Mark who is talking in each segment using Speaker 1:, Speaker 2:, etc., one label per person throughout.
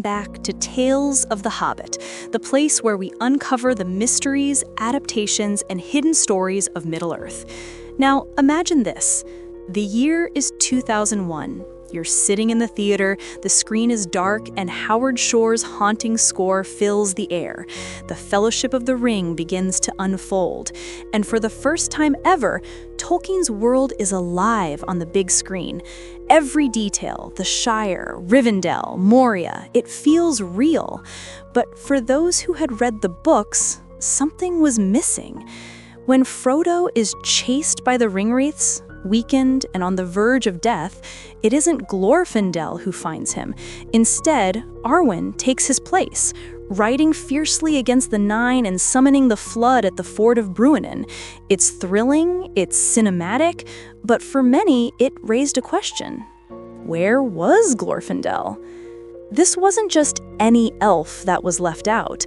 Speaker 1: back to Tales of the Hobbit, the place where we uncover the mysteries, adaptations, and hidden stories of Middle-earth. Now, imagine this. The year is 2001. You're sitting in the theater, the screen is dark, and Howard Shore's haunting score fills the air. The Fellowship of the Ring begins to unfold, and for the first time ever, Tolkien's world is alive on the big screen. Every detail, the Shire, Rivendell, Moria, it feels real. But for those who had read the books, something was missing. When Frodo is chased by the Ringwraiths, weakened and on the verge of death, it isn't Glorfindel who finds him. Instead, Arwen takes his place, riding fiercely against the Nine and summoning the flood at the ford of Bruinen. It's thrilling, it's cinematic, but for many, it raised a question. Where was Glorfindel? This wasn't just any elf that was left out.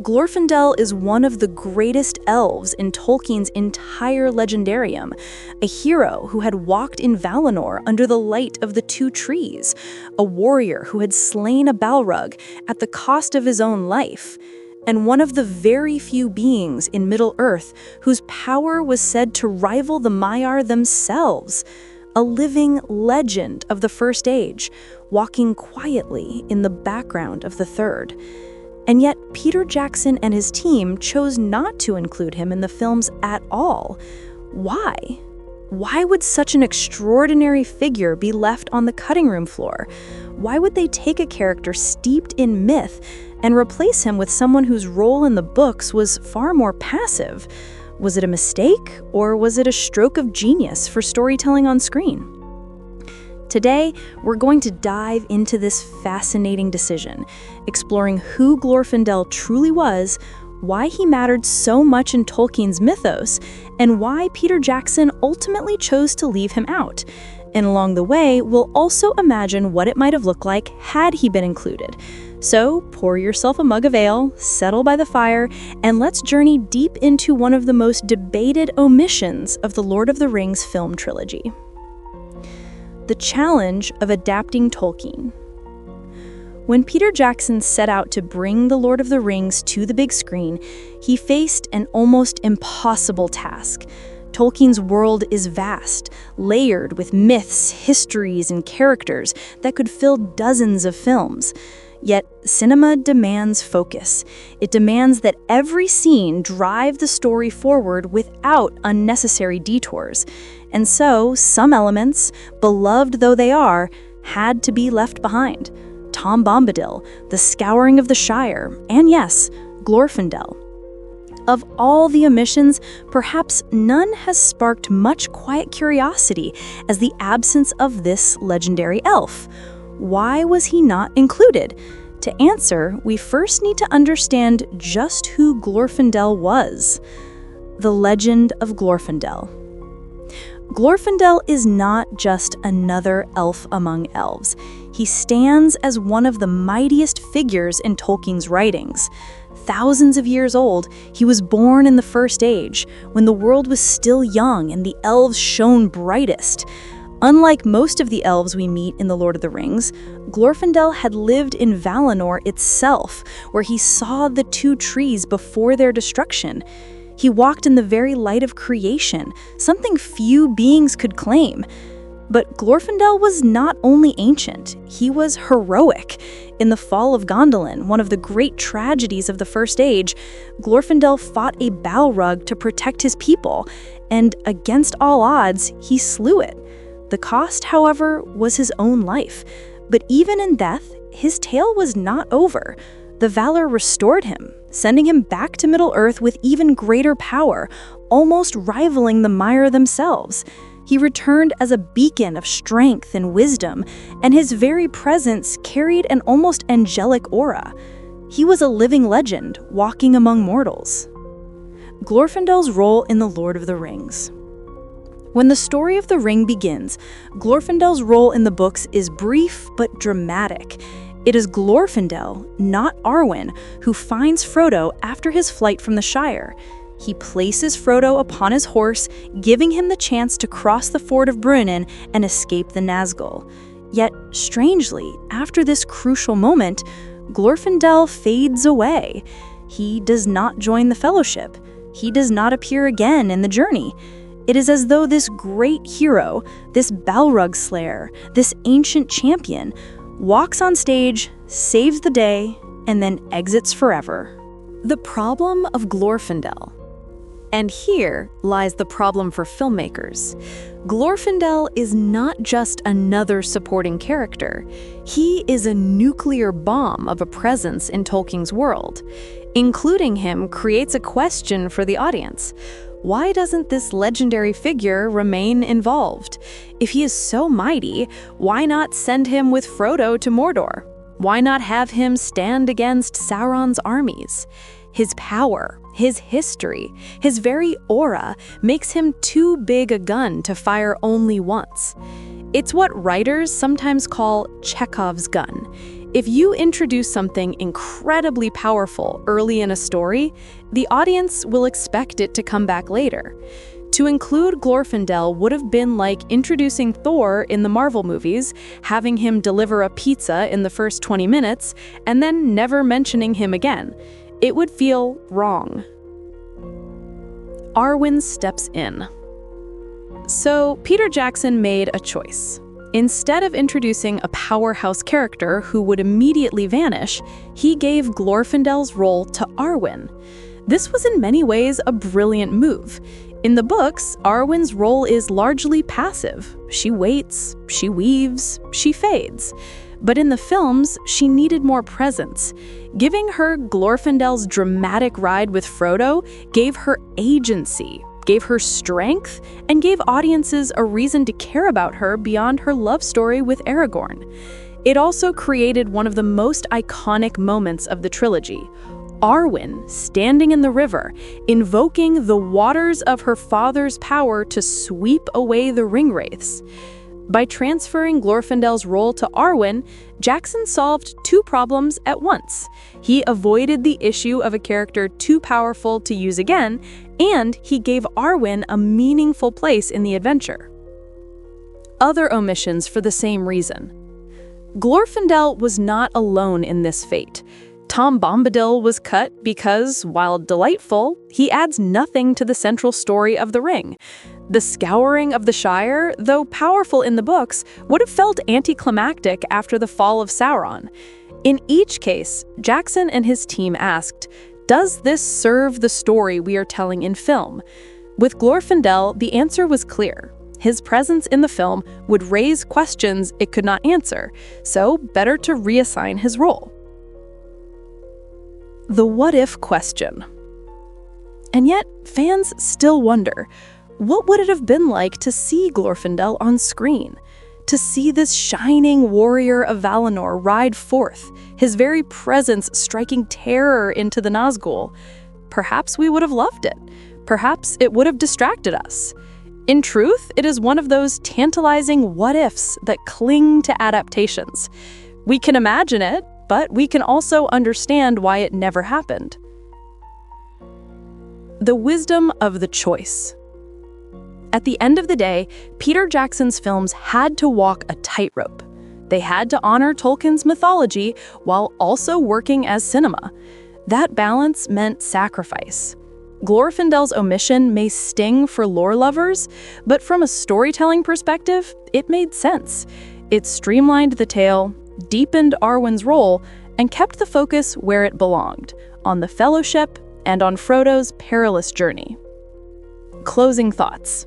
Speaker 1: Glorfindel is one of the greatest elves in Tolkien's entire legendarium, a hero who had walked in Valinor under the light of the two trees, a warrior who had slain a Balrog at the cost of his own life, and one of the very few beings in Middle-earth whose power was said to rival the Maiar themselves, a living legend of the First Age, walking quietly in the background of the Third. And yet, Peter Jackson and his team chose not to include him in the films at all. Why? Why would such an extraordinary figure be left on the cutting room floor? Why would they take a character steeped in myth and replace him with someone whose role in the books was far more passive? Was it a mistake, or was it a stroke of genius for storytelling on screen? Today, we're going to dive into this fascinating decision, exploring who Glorfindel truly was, why he mattered so much in Tolkien's mythos, and why Peter Jackson ultimately chose to leave him out. And along the way, we'll also imagine what it might have looked like had he been included. So pour yourself a mug of ale, settle by the fire, and let's journey deep into one of the most debated omissions of the Lord of the Rings film trilogy. The challenge of adapting Tolkien. When Peter Jackson set out to bring The Lord of the Rings to the big screen, he faced an almost impossible task. Tolkien's world is vast, layered with myths, histories, and characters that could fill dozens of films. Yet, cinema demands focus. It demands that every scene drive the story forward without unnecessary detours. And so, some elements, beloved though they are, had to be left behind. Tom Bombadil, the Scouring of the Shire, and yes, Glorfindel. Of all the omissions, perhaps none has sparked much quiet curiosity as the absence of this legendary elf. Why was he not included? To answer, we first need to understand just who Glorfindel was. The legend of Glorfindel. Glorfindel is not just another elf among elves. He stands as one of the mightiest figures in Tolkien's writings. Thousands of years old, he was born in the First Age, when the world was still young and the elves shone brightest. Unlike most of the elves we meet in The Lord of the Rings, Glorfindel had lived in Valinor itself, where he saw the two trees before their destruction. He walked in the very light of creation, something few beings could claim. But Glorfindel was not only ancient, he was heroic. In the fall of Gondolin, one of the great tragedies of the First Age, Glorfindel fought a Balrog to protect his people, and against all odds, he slew it. The cost, however, was his own life. But even in death, his tale was not over. The Valar restored him, sending him back to Middle-earth with even greater power, almost rivaling the Maiar themselves. He returned as a beacon of strength and wisdom, and his very presence carried an almost angelic aura. He was a living legend, walking among mortals. Glorfindel's role in The Lord of the Rings. When the story of the ring begins, Glorfindel's role in the books is brief but dramatic. It is Glorfindel, not Arwen, who finds Frodo after his flight from the Shire. He places Frodo upon his horse, giving him the chance to cross the ford of Bruinen and escape the Nazgul. Yet, strangely, after this crucial moment, Glorfindel fades away. He does not join the Fellowship. He does not appear again in the journey. It is as though this great hero, this Balrog slayer, this ancient champion, walks on stage, saves the day, and then exits forever. The problem of Glorfindel. And here lies the problem for filmmakers. Glorfindel is not just another supporting character. He is a nuclear bomb of a presence in Tolkien's world. Including him creates a question for the audience. Why doesn't this legendary figure remain involved? If he is so mighty, why not send him with Frodo to Mordor? Why not have him stand against Sauron's armies? His power, his history, his very aura makes him too big a gun to fire only once. It's what writers sometimes call Chekhov's gun. If you introduce something incredibly powerful early in a story, the audience will expect it to come back later. To include Glorfindel would have been like introducing Thor in the Marvel movies, having him deliver a pizza in the first 20 minutes, and then never mentioning him again. It would feel wrong. Arwen steps in. So Peter Jackson made a choice. Instead of introducing a powerhouse character who would immediately vanish, he gave Glorfindel's role to Arwen. This was in many ways a brilliant move. In the books, Arwen's role is largely passive. She waits, she weaves, she fades. But in the films, she needed more presence. Giving her Glorfindel's dramatic ride with Frodo gave her agency, gave her strength, and gave audiences a reason to care about her beyond her love story with Aragorn. It also created one of the most iconic moments of the trilogy. Arwen standing in the river, invoking the waters of her father's power to sweep away the ringwraiths. By transferring Glorfindel's role to Arwen, Jackson solved two problems at once. He avoided the issue of a character too powerful to use again, and he gave Arwen a meaningful place in the adventure. Other omissions for the same reason. Glorfindel was not alone in this fate. Tom Bombadil was cut because, while delightful, he adds nothing to the central story of the ring. The Scouring of the Shire, though powerful in the books, would have felt anticlimactic after the fall of Sauron. In each case, Jackson and his team asked, does this serve the story we are telling in film? With Glorfindel, the answer was clear. His presence in the film would raise questions it could not answer, so better to reassign his role. The what-if question. And yet, fans still wonder, what would it have been like to see Glorfindel on screen? To see this shining warrior of Valinor ride forth, his very presence striking terror into the Nazgul? Perhaps we would have loved it. Perhaps it would have distracted us. In truth, it is one of those tantalizing what-ifs that cling to adaptations. We can imagine it, but we can also understand why it never happened. The wisdom of the choice. At the end of the day, Peter Jackson's films had to walk a tightrope. They had to honor Tolkien's mythology while also working as cinema. That balance meant sacrifice. Glorfindel's omission may sting for lore lovers, but from a storytelling perspective, it made sense. It streamlined the tale, deepened Arwen's role, and kept the focus where it belonged, on the Fellowship and on Frodo's perilous journey. Closing thoughts.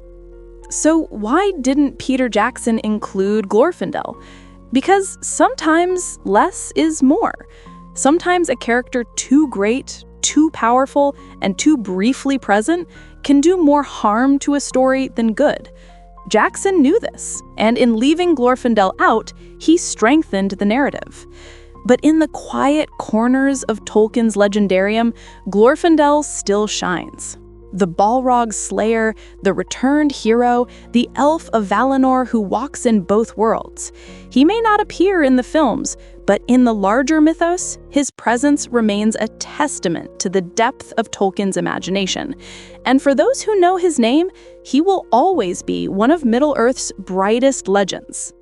Speaker 1: So why didn't Peter Jackson include Glorfindel? Because sometimes less is more. Sometimes a character too great, too powerful, and too briefly present can do more harm to a story than good. Jackson knew this, and in leaving Glorfindel out, he strengthened the narrative. But in the quiet corners of Tolkien's legendarium, Glorfindel still shines. The Balrog slayer, the returned hero, the elf of Valinor who walks in both worlds. He may not appear in the films, but in the larger mythos, his presence remains a testament to the depth of Tolkien's imagination. And for those who know his name, he will always be one of Middle-earth's brightest legends.